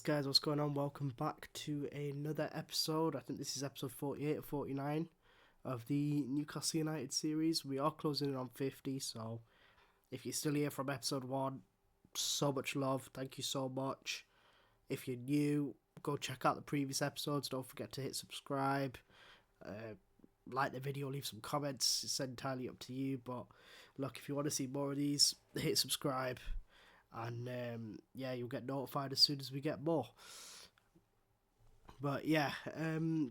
Yes, guys, what's going on? Welcome back to another episode. I think this is episode 48 or 49 of the Newcastle United series. We are closing in on 50, so if you're still here from episode 1, so much love. Thank you so much. If you're new, go check out the previous episodes. Don't forget to hit subscribe. Like the video, leave some comments. It's entirely up to you. But look, if you want to see more of these, hit subscribe. And you'll get notified as soon as we get more. But yeah,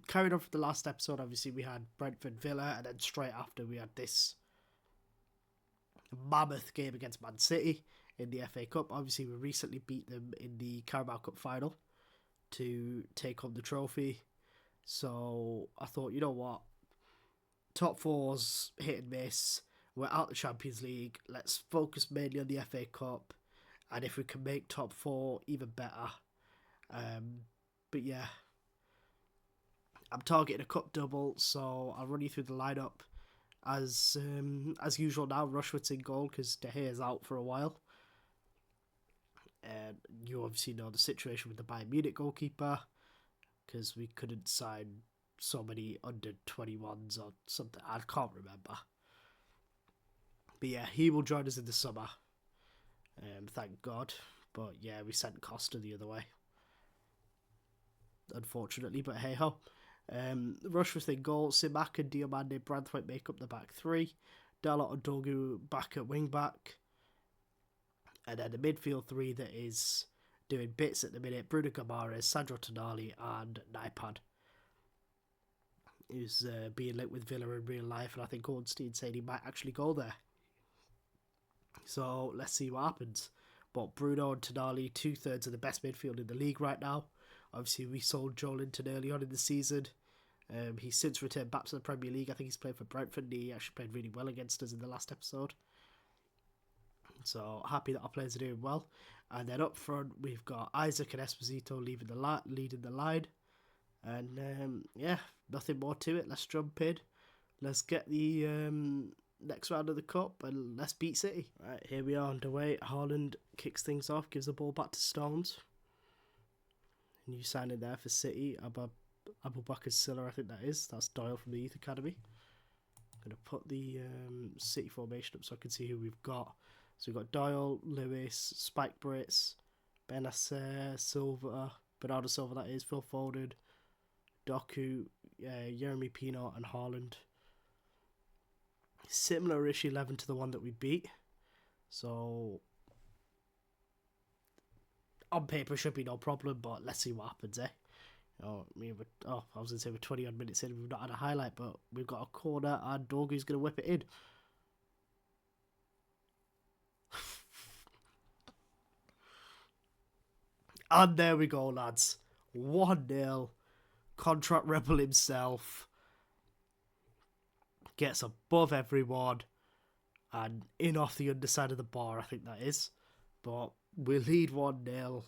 carried on from the last episode, obviously we had Brentford Villa, and then straight after we had this mammoth game against Man City in the FA Cup. Obviously we recently beat them in the Carabao Cup final to take home the trophy. So I thought, you know what, top four's hit and miss. We're out the Champions League. Let's focus mainly on the FA Cup. And if we can make top 4, even better. But yeah, I'm targeting a cup double, so I'll run you through the lineup as usual now. Rushworth's in goal because De Gea's out for a while. And you obviously know the situation with the Bayern Munich goalkeeper because we couldn't sign so many under 21s or something. I can't remember. But yeah, he will join us in the summer. Thank God. But yeah, we sent Costa the other way, unfortunately, but hey ho. Rushworth in goal, Simak and Diomande Branthwaite make up the back three. Dalot and Dogu back at wing back. And then the midfield three that is doing bits at the minute: Bruno Guimaraes, Sandro Tonali and Naipan, who's being linked with Villa in real life, and I think Ornstein said he might actually go there. So let's see what happens. But Bruno and Tonali, 2/3 of the best midfield in the league right now. Obviously, we sold Joelinton early on in the season. He's since returned back to the Premier League. I think he's played for Brentford. And he actually played really well against us in the last episode. So happy that our players are doing well. And then up front, we've got Isaac and Esposito leading the line. And nothing more to it. Let's jump in. Let's get the next round of the cup and let's beat City. Right, here we are underway. Haaland kicks things off, gives the ball back to Stones. New signing there for City, Abubakar Silla, I think that is. That's Doyle from the Youth Academy. I'm going to put the City formation up so I can see who we've got. So we've got Doyle, Lewis, Spike Brits, Benacer, Silva, Bernardo Silva that is, Phil Foden, Doku, Jeremy Pino and Haaland. Similar-ish 11 to the one that we beat. So on paper should be no problem, but let's see what happens, eh? I was going to say we're 20 odd minutes in, we've not had a highlight, but we've got a corner and Dogu's going to whip it in. And there we go, lads. 1-0. Contract Rebel himself gets above everyone and in off the underside of the bar, I think that is. But we lead 1-0.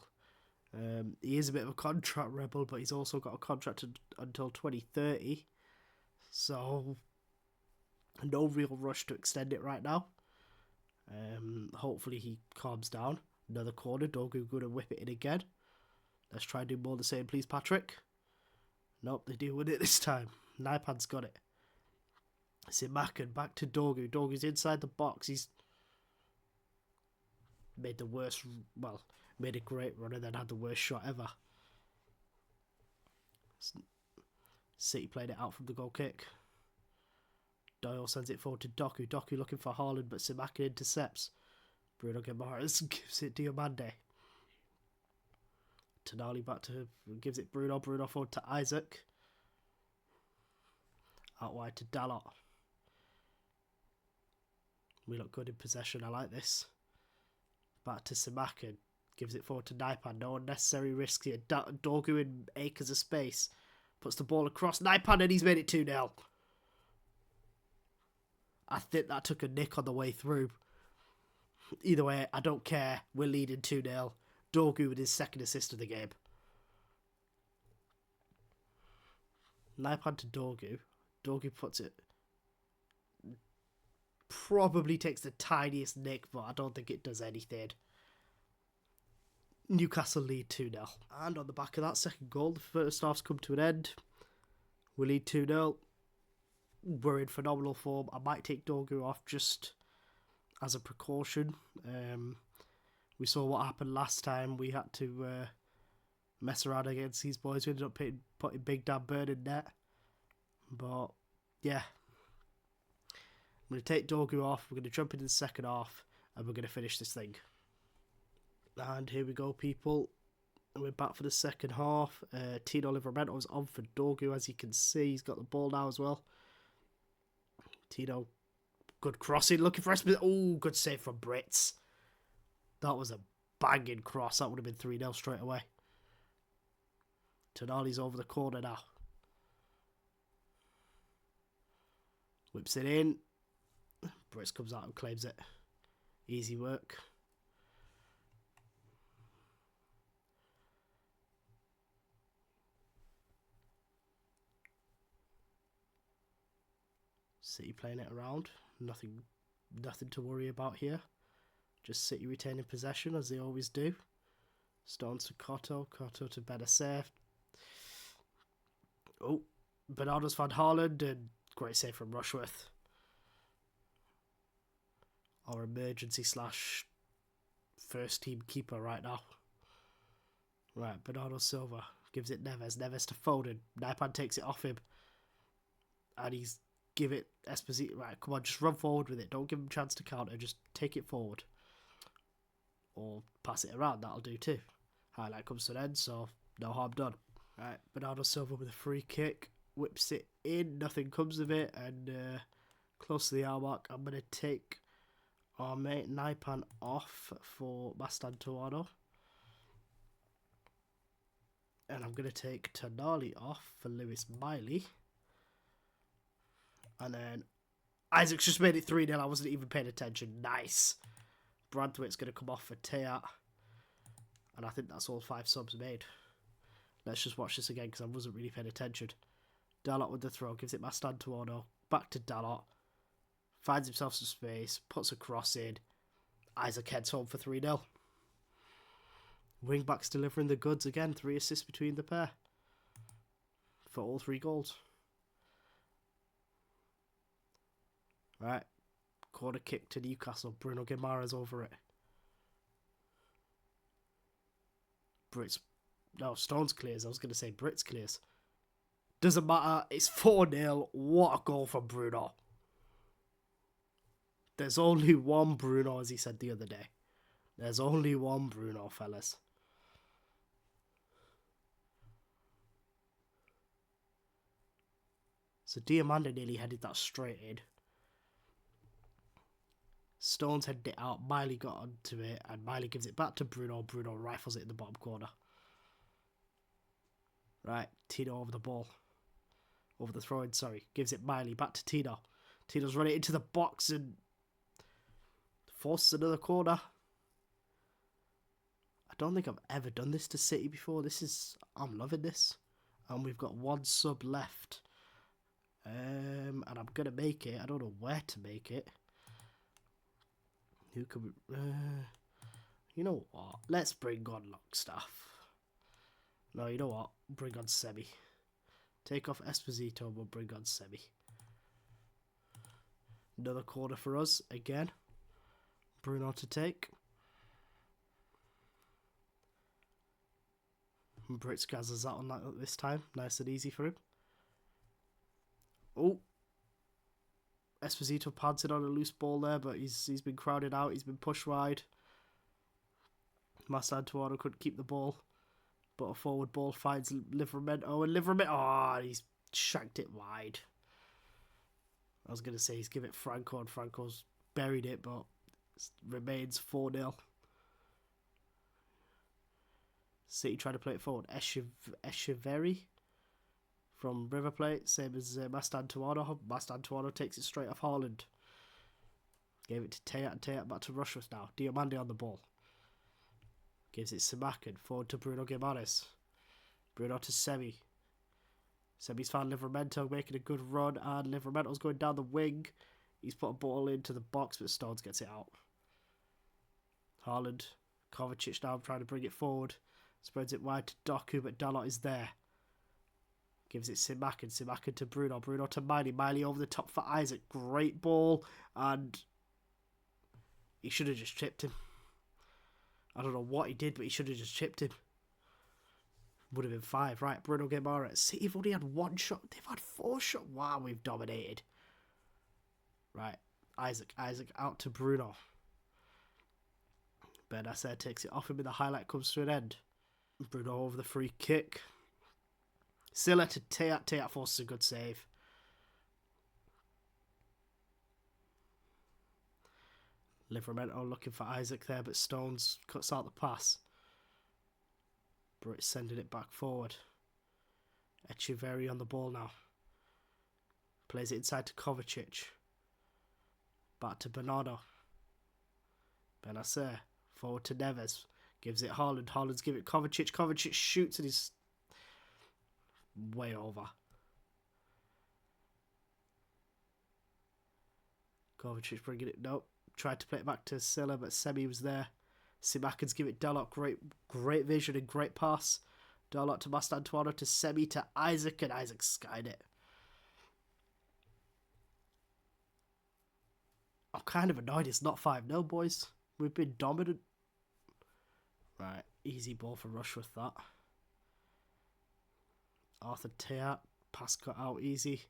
He is a bit of a contract rebel, but he's also got a contract until 2030. So no real rush to extend it right now. Hopefully he calms down. Another corner, Dogu going to whip it in again. Let's try and do more of the same, please, Patrick. Nope, they do win it this time. Naipan's got it. Simakan back to Dogu. Dogu's inside the box. He's made a great run and then had the worst shot ever. City played it out from the goal kick. Doyle sends it forward to Doku. Doku looking for Haaland, but Simakan intercepts. Bruno Guimaraes gives it Diomande. Tonali gives it Bruno. Bruno forward to Isaac. Out wide to Dalot. We look good in possession. I like this. Back to Simakan. Gives it forward to Naipan. No unnecessary risks here. Dogu in acres of space. Puts the ball across Naipan and he's made it 2-0. I think that took a nick on the way through. Either way, I don't care. We're leading 2-0. Dogu with his second assist of the game. Naipan to Dogu. Dogu puts it... Probably takes the tiniest nick, but I don't think it does anything. Newcastle lead 2-0. And on the back of that second goal, the first half's come to an end. We lead 2-0. We're in phenomenal form. I might take Dogu off just as a precaution. We saw what happened last time. We had to mess around against these boys. We ended up putting Big Dan Burn in net. But, yeah. I'm going to take Dogu off. We're going to jump into the second half. And we're going to finish this thing. And here we go, people. We're back for the second half. Tino Livermento's on for Dogu, as you can see. He's got the ball now as well. Tino, good crossing. Looking for Esposito. Oh, good save from Brits. That was a banging cross. That would have been 3-0 straight away. Tonali's over the corner now. Whips it in. Brits comes out and claims it. Easy work. City playing it around. Nothing to worry about here. Just City retaining possession as they always do. Stones to Cotto. Cotto to Benacer. Oh, Bernardo's found Haaland and great save from Rushworth. Our emergency / first team keeper right now. Right, Bernardo Silva gives it Neves. Neves to Foden. Naipan takes it off him. And he's give it Esposito. Right, come on, just run forward with it. Don't give him a chance to counter. Just take it forward. Or pass it around. That'll do too. Highlight comes to an end, so no harm done. Right, Bernardo Silva with a free kick. Whips it in. Nothing comes of it. And close to the hour mark, I'm going to take our mate Naipan off for Mastantuono. And I'm going to take Tonali off for Lewis Miley. And then Isaac's just made it 3-0. I wasn't even paying attention. Nice. Brandtwitt's going to come off for Teat. And I think that's all 5 subs made. Let's just watch this again because I wasn't really paying attention. Dalot with the throw. Gives it Mastantuono. Back to Dalot. Finds himself some space. Puts a cross in. Isaac heads home for 3-0. Wing-backs delivering the goods again. 3 assists between the pair. For all 3 goals. Right, corner kick to Newcastle. Bruno Guimaraes over it. Stones clears. I was going to say Brits clears. Doesn't matter. It's 4-0. What a goal from Bruno. There's only one Bruno, as he said the other day. There's only one Bruno, fellas. So Diamanda nearly headed that straight in. Stones headed it out. Miley got onto it. And Miley gives it back to Bruno. Bruno rifles it in the bottom corner. Right. Tino over the ball. Over the throw-in, sorry. Gives it Miley. Back to Tino. Tino's running into the box and forces another corner. I don't think I've ever done this to City before. I'm loving this. And we've got 1 sub left. And I'm going to make it. I don't know where to make it. Who could we... you know what? Let's bring on Longstaff. No, you know what? Bring on Semi. Take off Esposito and we'll bring on Semi. Another corner for us again. Bruno to take. Brits gathers that on that this time. Nice and easy for him. Oh. Esposito pads it on a loose ball there, but he's been crowded out. He's been pushed wide. Mastantuono couldn't keep the ball. But a forward ball finds Livramento. And Livramento... he's shanked it wide. I was going to say he's given it Franco, and Franco's buried it, but it remains 4-0. City trying to play it forward. Echeverry from River Plate, same as Mastantuono. Mastantuono takes it straight off Haaland. Gave it to Teat, and Teat back to Rushworth now. Diamande on the ball. Gives it Simakan, forward to Bruno Guimaraes. Bruno to Semi. Semi's found Livramento making a good run, and Livramento's going down the wing. He's put a ball into the box, but Stones gets it out. Haaland Kovacic now trying to bring it forward. Spreads it wide to Doku, but Dalot is there. Gives it Simakan to Bruno. Bruno to Miley. Miley over the top for Isaac. Great ball. And he should have just chipped him. I don't know what he did, but he should have just chipped him. Would have been 5. Right, Bruno Guimaraes. City have only had 1 shot. They've had 4 shots. Wow, we've dominated. Right, Isaac out to Bruno. Benacer takes it off him and the highlight comes to an end. Bruno over the free kick. Silla to Teat. Teat forces a good save. Livramento looking for Isaac there, but Stones cuts out the pass. Britt sending it back forward. Echeverri on the ball now. Plays it inside to Kovacic. Back to Bernardo. Benacer. Forward to Neves. Gives it Haaland. Haaland's give it Kovacic. Kovacic shoots and he's way over. Kovacic bringing it. Nope. Tried to play it back to Silla, but Semi was there. Simakan's give it Dalot. Great vision and great pass. Dalot to Mastantuono to Semi to Isaac, and Isaac skied it. I'm kind of annoyed it's not 5-0, boys. We've been dominant. Right, easy ball for Rushworth, that. Arthur Teat, pass cut out easy.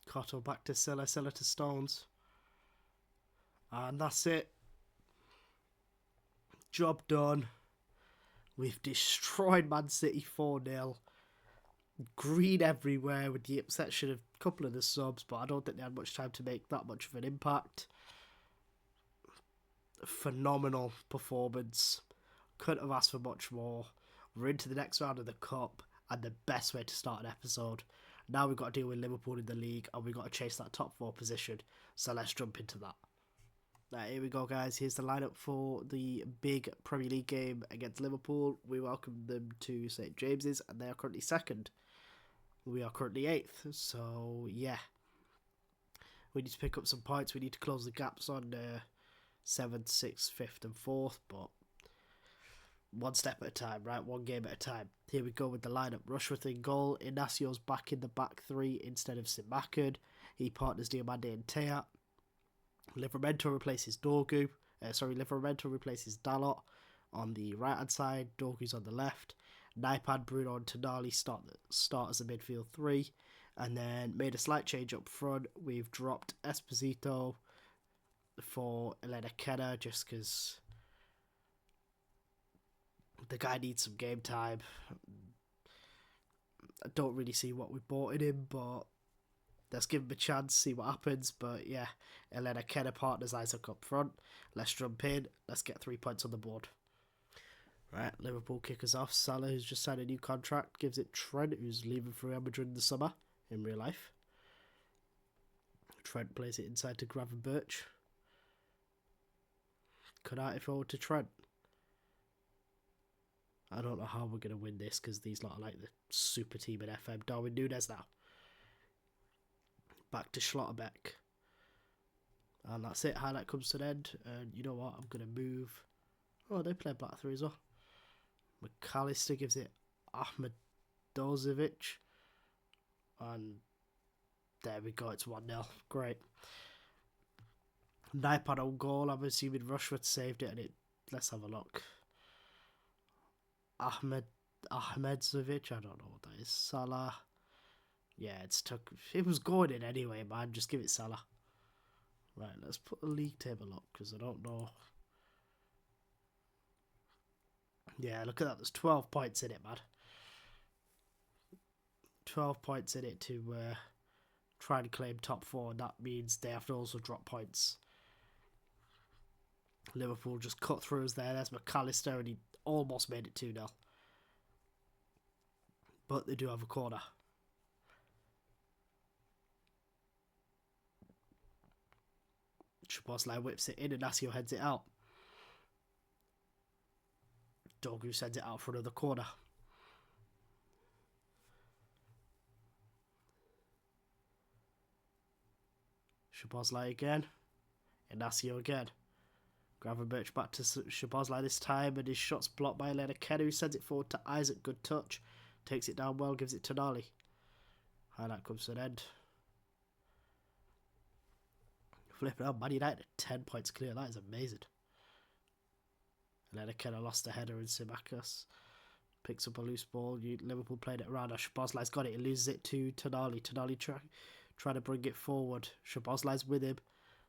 Cotto back to Silla, Silla to Stones. And that's it. Job done. We've destroyed Man City 4-0. Green everywhere with the exception of a couple of the subs, but I don't think they had much time to make that much of an impact. Phenomenal performance. Couldn't have asked for much more. We're into the next round of the Cup, and the best way to start an episode. Now we've got to deal with Liverpool in the league, and we've got to chase that top 4 position. So let's jump into that. Right, here we go, guys. Here's the lineup for the big Premier League game against Liverpool. We welcome them to St James's, and they are currently 2nd. We are currently 8th, so yeah. We need to pick up some points. We need to close the gaps on 7th, 6th, 5th and 4th, but one step at a time, right? One game at a time. Here we go with the lineup. Rushworth in goal. Inacio's back in the back 3 instead of Simakan. He partners Diomande and Teat. Livramento replaces Dorgu. Livramento replaces Dalot on the right hand side. Dorgu's on the left. Naipan, Bruno and Tonali start as a midfield 3. And then made a slight change up front. We've dropped Esposito for Elena Kenner just because the guy needs some game time. I don't really see what we bought in him, but let's give him a chance, see what happens. But yeah, Elena Kenner partners Isaac up front. Let's jump in. Let's get 3 points on the board. Right, Liverpool kick us off. Salah, who's just signed a new contract, gives it Trent, who's leaving for Real Madrid in the summer, in real life. Trent plays it inside to Gravenberch. Konate forward to Trent. I don't know how we're going to win this because these lot are like the super team in FM. Darwin Núñez now. Back to Schlotterbeck. And that's it. Highlight comes to an end. And you know what? I'm going to move. Oh, they play back 3 as well. McAllister gives it Ahmed Dozovic. And there we go. It's 1-0. Great. Naipan on goal. I'm assuming Rushworth saved it. And let's have a look. Ahmedzovic. I don't know what that is. Salah. Yeah, it was going in anyway, man. Just give it Salah. Right, let's put the league table up because I don't know. Yeah, look at that. There's 12 points in it, man. 12 points in it to try and claim top 4. And that means they have to also drop points. Liverpool just cut through us there. There's McAllister, and he almost made it 2-0. But they do have a corner. Szoboszlai whips it in and Inacio heads it out. Dorgu sends it out for another corner. Szoboszlai again. Inacio again. Gravenberch back to Szoboszlai this time, and his shot's blocked by Elena Kenner, who sends it forward to Isaac. Good touch. Takes it down well, gives it to Nali. Highlight comes to an end. Flipping out, Man United 10 points clear. That is amazing. Elena Kenner lost the header, and Simakis picks up a loose ball. Liverpool played it around. Szoboszlai's got it. He loses it to Tonali. Tonali trying to bring it forward. Szoboszlai's with him.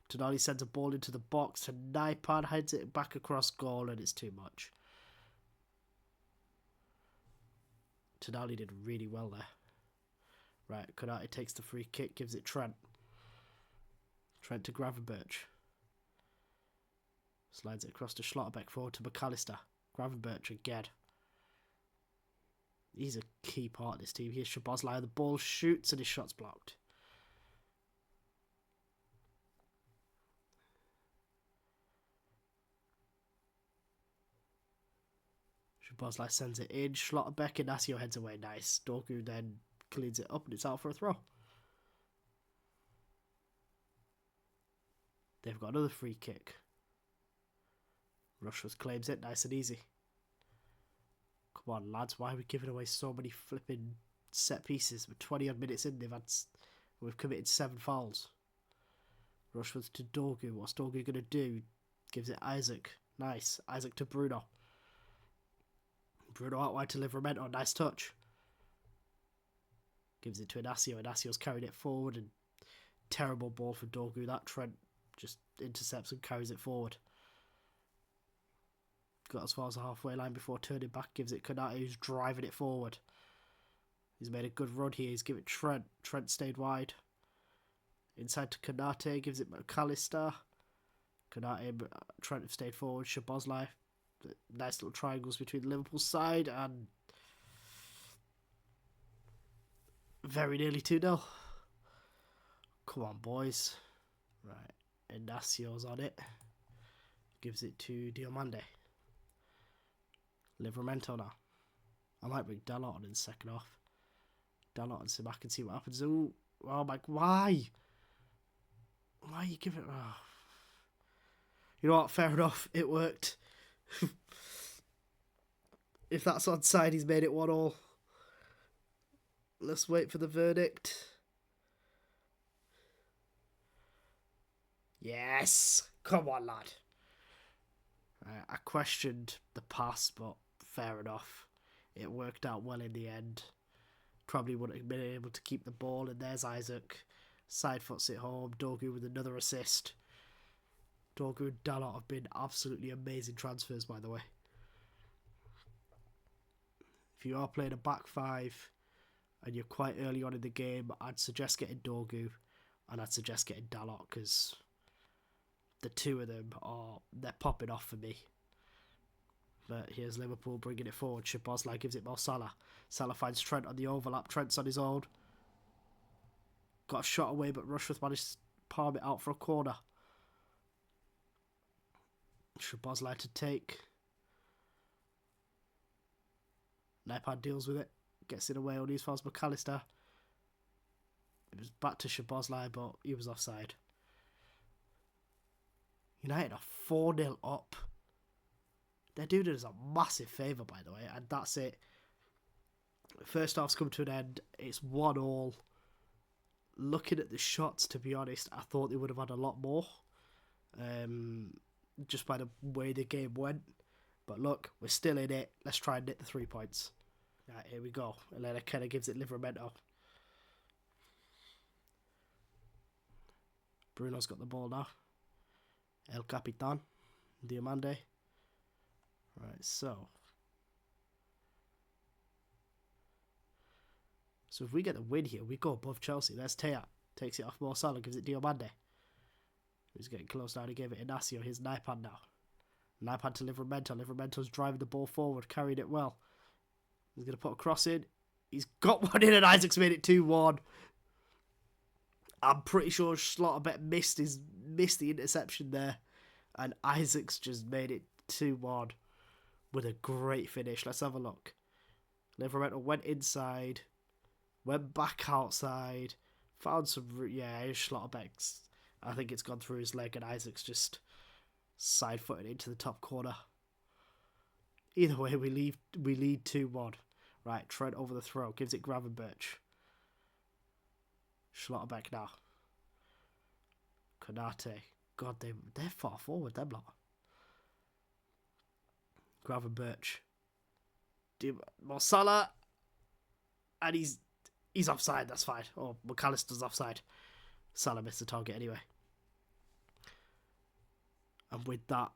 Tonali sends a ball into the box, and Naipan heads it back across goal, and it's too much. Tonali did really well there. Right, Konate takes the free kick, gives it Trent. Trent to Gravenberch. Slides it across to Schlotterbeck, forward to McAllister. Gravenberch again. He's a key part of this team. Here's Szoboszlai. The ball shoots and his shot's blocked. Szoboszlai sends it in. Schlotterbeck, Inacio heads away. Nice. Dorgu then cleans it up and it's out for a throw. They've got another free kick. Rushworth claims it. Nice and easy. Come on, lads. Why are we giving away so many flipping set pieces? We're 20 odd minutes in. We've committed 7 fouls. Rushworth to Dorgu. What's Dorgu going to do? Gives it Isaac. Nice. Isaac to Bruno. Bruno out wide to Livramento. Nice touch. Gives it to Inacio. Inacio's carried it forward, and terrible ball for Dorgu. That Trent just intercepts and carries it forward. Got as far as the halfway line before turning back. Gives it Konate, who's driving it forward. He's made a good run here. He's given it Trent. Trent stayed wide. Inside to Konate. Gives it McAllister. Konate, Trent have stayed forward. Szoboszlai. Nice little triangles between the Liverpool side, and very nearly 2-0. Come on, boys. Right. Inacio's on it. Gives it to Diomande. Livramento now. I might bring Dalot on in the second half. Dalot and Simak and see what happens. Ooh, oh my, why? Why are you giving it? Oh. You know what? Fair enough. It worked. If that's onside, he's made it 1-1. Let's wait for the verdict. Yes! Come on, lad. I questioned the pass, but fair enough. It worked out well in the end. Probably wouldn't have been able to keep the ball, and there's Isaac. Side foots it home. Dorgu with another assist. Dorgu and Dalot have been absolutely amazing transfers, by the way. If you are playing a back 5 and you're quite early on in the game, I'd suggest getting Dorgu, and I'd suggest getting Dalot, because the two of them they're popping off for me. But here's Liverpool bringing it forward. Szoboszlai gives it Mo Salah. Salah finds Trent on the overlap. Trent's on his own. Got a shot away, but Rushworth managed to palm it out for a corner. Szoboszlai to take. Naipan deals with it. Gets it away on his fast McAllister. It was back to Szoboszlai, but he was offside. United are 4-0 up. They're doing us a massive favour, by the way, and that's it. First half's come to an end. It's 1-1. Looking at the shots, to be honest, I thought they would have had a lot more. Just by the way the game went. But look, we're still in it. Let's try and knit the 3 points. Right, here we go. Elena Kenner gives it Livramento. Bruno's got the ball now. El Capitan. Diomande. Right, so if we get the win here, we go above Chelsea. There's Teat. Takes it off Mo Salah, gives it Diomande. He's getting close now. He gave it Inacio. Here's Naipan now. Naipan to Livramento. Livramento's driving the ball forward, carried it well. He's going to put a cross in. He's got one in, and Isaac's made it 2-1. I'm pretty sure Schlotterbeck missed the interception there, and Isaac's just made it 2-1 with a great finish. Let's have a look. Livramento went inside, went back outside, found some... Yeah, Schlotterbeck's... I think it's gone through his leg, and Isaac's just Side-footed into the top corner. Either way, we lead 2-1. Right, Trent over the throw. Gives it Gravenberch. Schlotterbeck now. Konate. God, they're far forward, them lot. Gravenberch. Mo Salah. And he's offside, that's fine. Oh, McAllister's offside. Salah missed the target anyway. And with that,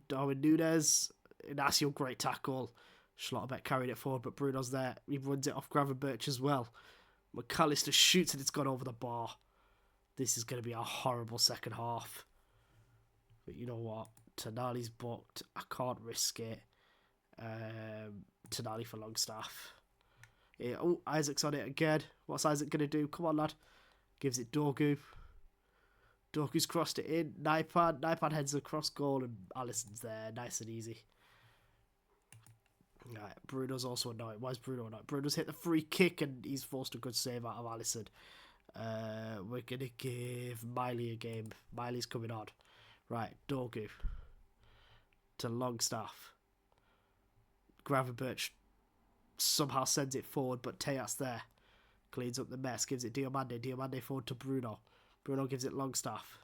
Darwin Núñez, Inacio, great tackle. Schlotterbeck carried it forward, but Bruno's there. He runs it off Gravenberch as well. McAllister shoots and it's gone over the bar. This is going to be a horrible second half. But you know what? Tonali's booked. I can't risk it. Tonali for Longstaff. Yeah, oh, Isaac's on it again. What's Isaac going to do? Come on, lad. Gives it Dorgu. Dorgu's crossed it in. Naipan heads across goal and Alisson's there. Nice and easy. Right, Bruno's also annoying. Why is Bruno annoying? Bruno's hit the free kick and he's forced a good save out of Alisson. We're going to give Miley a game. Miley's coming on. Right, Dorgu. To Longstaff. Gravenberch somehow sends it forward, but Teat's there. Cleans up the mess. Gives it Diomande. Diomande forward to Bruno. Bruno gives it Longstaff.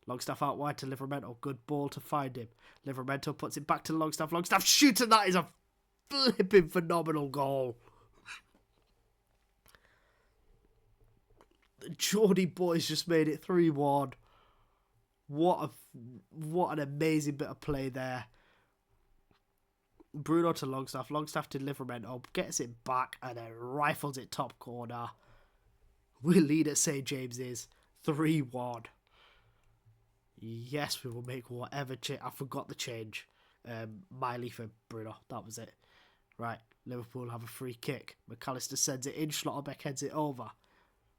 Longstaff out wide to Livramento. Good ball to find him. Livramento puts it back to Longstaff. Longstaff shoots and that is a flipping phenomenal goal. The Geordie boys just made it 3-1. What an amazing bit of play there. Bruno to Longstaff. Longstaff to Livramento. Gets it back and then rifles it top corner. We lead at St. James's 3-1. Yes, we will make whatever change. I forgot the change. Miley for Bruno. That was it. Right. Liverpool have a free kick. McAllister sends it in. Schlotterbeck heads it over.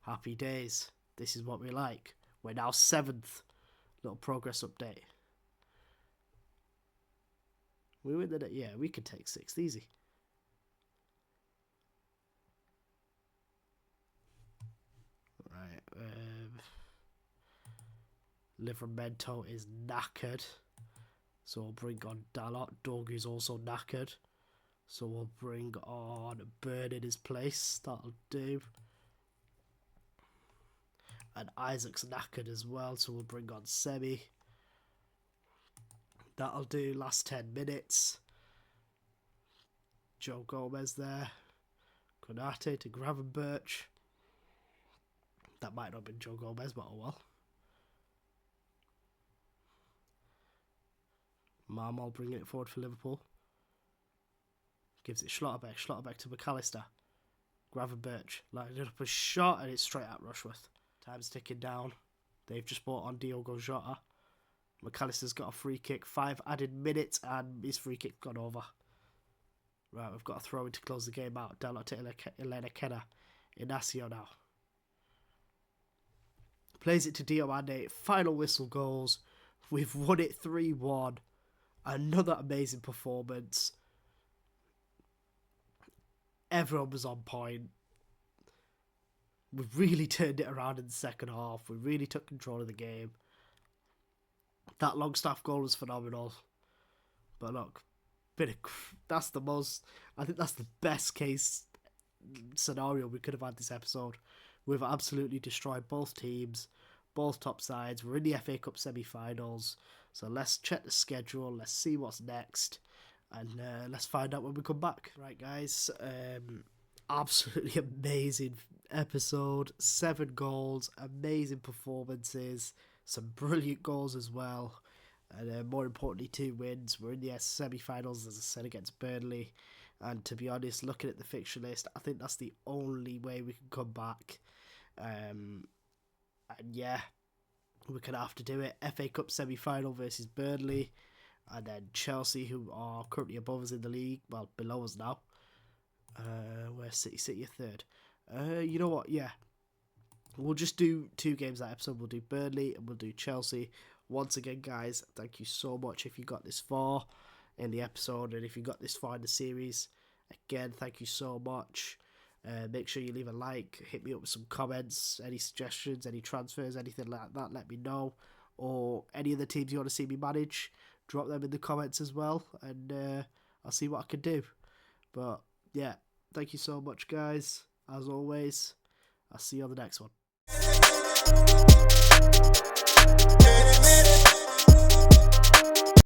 Happy days. This is what we like. We're now 7th. Little progress update. We win the... Yeah, we could take 6th. Easy. Right. Livramento is knackered. So we'll bring on Dalot. Dorgu's also knackered. So we'll bring on Burn in his place. That'll do. And Isaac's knackered as well. So we'll bring on Semi. That'll do. Last 10 minutes. Joe Gomez there. Konate to Gravenberch. That might not have been Joe Gomez, but oh well. Marmol bringing it forward for Liverpool. Gives it Schlotterbeck. Schlotterbeck to McAllister. Gravenberch lining up a shot and it's straight at Rushworth. Time's ticking down. They've just brought on Diogo Jota. McAllister's got a free kick. 5 added minutes and his free kick gone over. Right, we've got a throw in to close the game out. Dalot to Elena Kenna. Inacio now. Plays it to Diomande. Final whistle goes. We've won it 3-1. Another amazing performance. Everyone was on point. We really turned it around in the second half. We really took control of the game. That Longstaff goal was phenomenal. But look, that's the most... I think that's the best case scenario we could have had this episode. We've absolutely destroyed both teams, both top sides. We're in the FA Cup semi-finals. So let's check the schedule. Let's see what's next. And let's find out when we come back. Right, guys. Absolutely amazing episode. 7 goals. Amazing performances. Some brilliant goals as well. And more importantly, 2 wins. We're in the semi-finals, as I said, against Burnley. And to be honest, looking at the fixture list, I think that's the only way we can come back. And yeah, we're going to have to do it. FA Cup semi-final versus Burnley. And then Chelsea, who are currently above us in the league. Well, below us now. Where City are 3rd. You know what? Yeah. We'll just do 2 games that episode. We'll do Burnley and we'll do Chelsea. Once again, guys, thank you so much if you got this far in the episode. And if you got this far in the series, again, thank you so much. Make sure you leave a like. Hit me up with some comments, any suggestions, any transfers, anything like that. Let me know. Or any any of the teams you want to see me manage, drop them in the comments as well, and I'll see what I can do. But yeah, thank you so much, guys. As always, I'll see you on the next one.